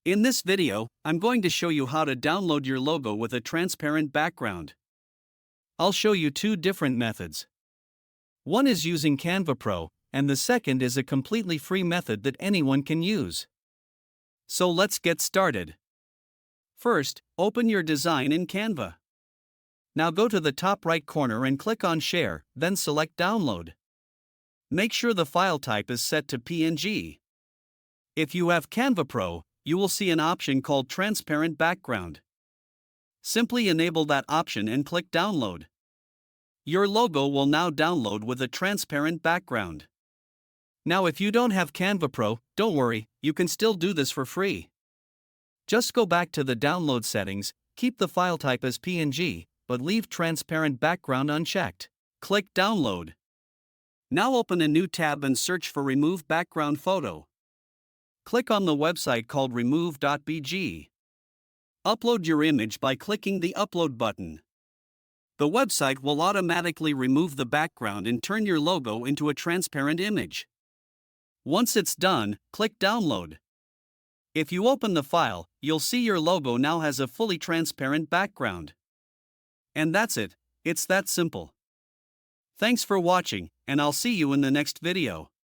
In this video, I'm going to show you how to download your logo with a transparent background. I'll show you two different methods. One is using Canva Pro, and the second is a completely free method that anyone can use. So let's get started. First, open your design in Canva. Now go to the top right corner and click on Share, then select Download. Make sure the file type is set to PNG. If you have Canva Pro, you will see an option called Transparent Background. Simply enable that option and click Download. Your logo will now download with a transparent background. Now if you don't have Canva Pro, don't worry, you can still do this for free. Just go back to the download settings, keep the file type as PNG, but leave transparent background unchecked. Click Download. Now open a new tab and search for Remove Background Photo. Click on the website called remove.bg. Upload your image by clicking the Upload button. The website will automatically remove the background and turn your logo into a transparent image. Once it's done, click Download. If you open the file, you'll see your logo now has a fully transparent background. And that's it, it's that simple. Thanks for watching, and I'll see you in the next video.